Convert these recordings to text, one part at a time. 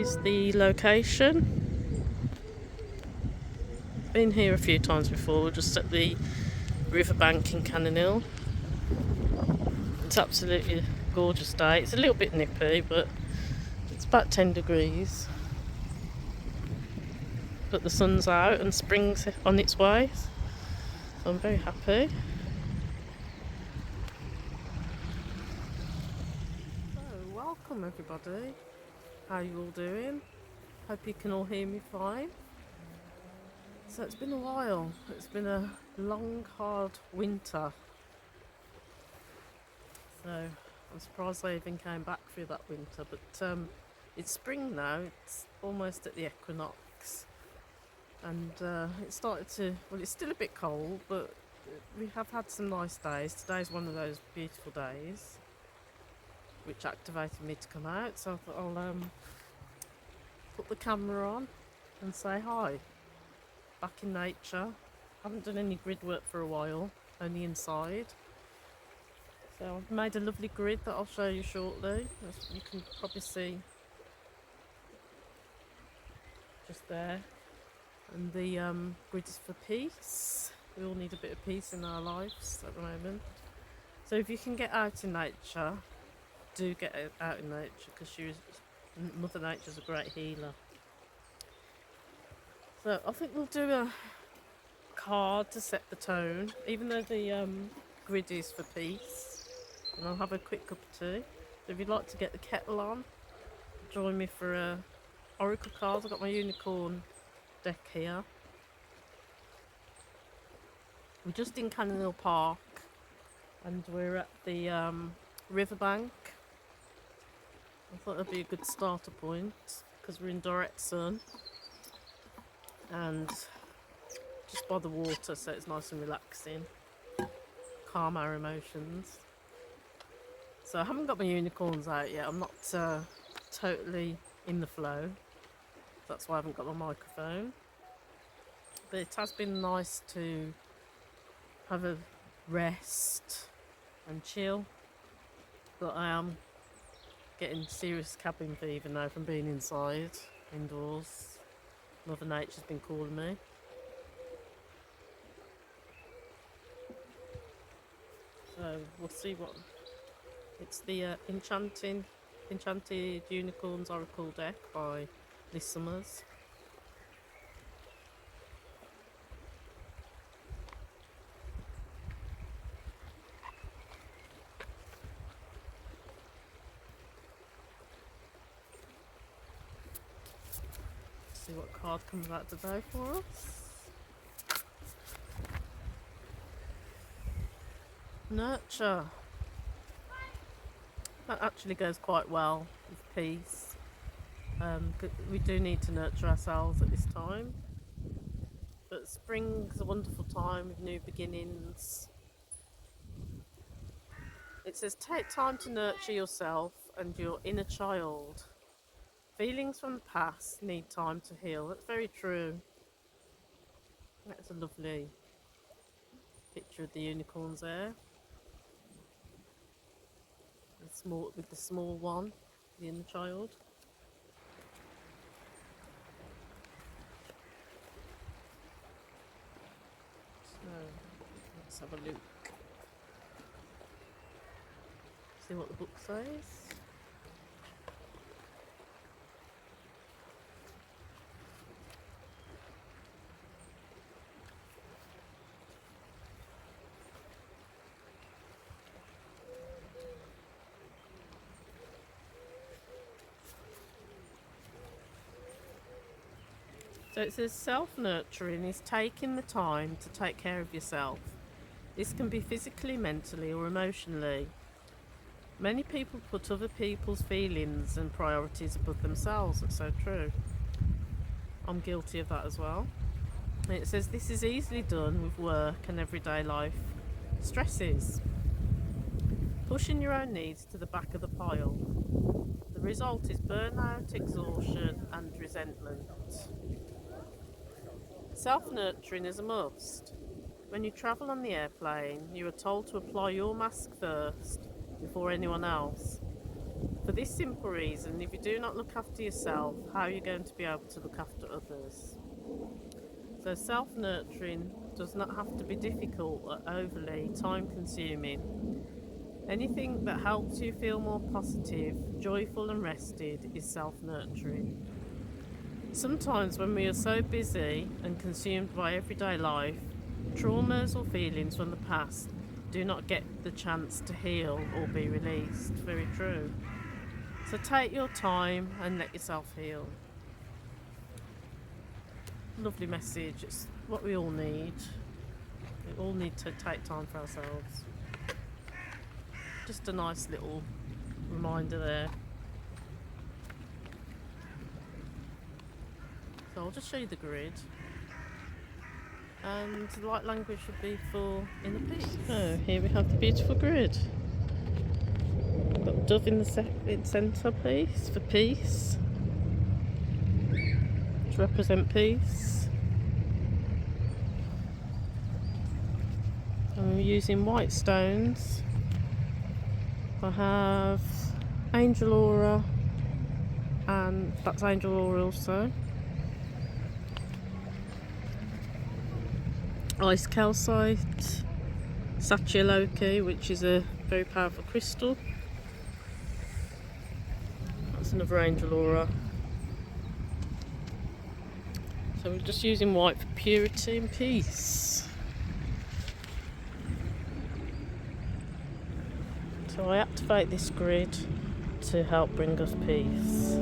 is the location. Been here a few times before. We're just at the riverbank in Cannon Hill. It's absolutely a gorgeous day. It's a little bit nippy, but it's about 10 degrees. But the sun's out and spring's on its way, so I'm very happy. So, welcome everybody. How are you all doing? Hope you can all hear me fine. So it's been a while. It's been a long, hard winter. So I'm surprised I even came back through that winter. But it's spring now. It's almost at the equinox, and it started to. Well, it's still a bit cold, but we have had some nice days. Today's one of those beautiful days, which activated me to come out. So I thought I'll put the camera on and say hi. Back in nature. Haven't done any grid work for a while, only inside. So I've made a lovely grid that I'll show you shortly. As you can probably see just there. And the grid is for peace. We all need a bit of peace in our lives at the moment. So if you can get out in nature, do get out in nature, because Mother Nature's a great healer. So I think we'll do a card to set the tone, even though the grid is for peace. And I'll have a quick cup of tea. So if you'd like to get the kettle on, join me for a oracle cards. I've got my unicorn deck here. We're just in Cannon Hill Park, and we're at the riverbank. I thought that'd be a good starter point because we're in direct sun and just by the water, so it's nice and relaxing, calm our emotions. So I haven't got my unicorns out yet. I'm not totally in the flow. That's why I haven't got my microphone. But it has been nice to have a rest and chill. But I am getting serious cabin fever now from being inside, indoors. Mother Nature's been calling me. So we'll see what. It's the Enchanted Unicorns Oracle deck by Liz Summers. See what card comes out today for us. Nurture. That actually goes quite well with peace. We do need to nurture ourselves at this time. But spring's a wonderful time with new beginnings. It says take time to nurture yourself and your inner child. Feelings from the past need time to heal. That's very true. That's a lovely picture of the unicorns there. With the small one, the inner child. So let's have a look. See what the book says. So it says self-nurturing is taking the time to take care of yourself. This can be physically, mentally or emotionally. Many people put other people's feelings and priorities above themselves. That's so true. I'm guilty of that as well. And it says this is easily done with work and everyday life stresses. Pushing your own needs to the back of the pile. The result is burnout, exhaustion and resentment. Self-nurturing is a must. When you travel on the airplane, you are told to apply your mask first before anyone else. For this simple reason, if you do not look after yourself, how are you going to be able to look after others? So self-nurturing does not have to be difficult or overly time-consuming. Anything that helps you feel more positive, joyful and rested is self-nurturing. Sometimes when we are so busy and consumed by everyday life, traumas or feelings from the past do not get the chance to heal or be released. Very true. So take your time and let yourself heal. Lovely message. It's what we all need. We all need to take time for ourselves. Just a nice little reminder there. So I'll just show you the grid. And the light language would be for inner peace. So here we have the beautiful grid. Got dove in the centre piece for peace, to represent peace. And we're using white stones. I have Angel Aura, and that's Angel Aura also. Ice calcite, Satyaloki, which is a very powerful crystal. That's another Angel Aura. So we're just using white for purity and peace. So I activate this grid to help bring us peace.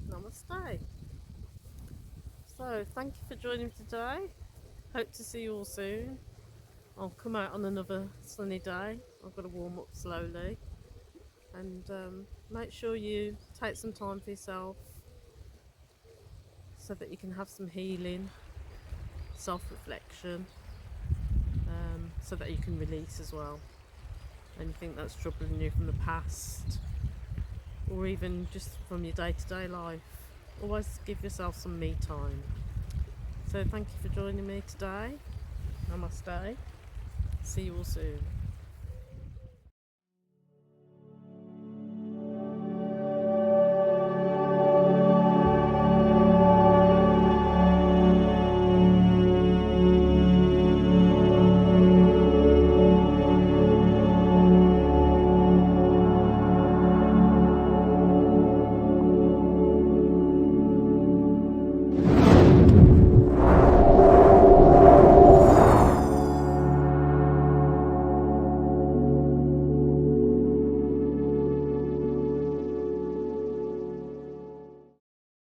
Namaste. So thank you for joining me today. Hope to see you all soon. I'll come out on another sunny day. I've got to warm up slowly, and make sure you take some time for yourself so that you can have some healing, self-reflection, so that you can release as well anything that's troubling you from the past, or even just from your day-to-day life. Always give yourself some me time. So thank you for joining me today. Namaste. See you all soon.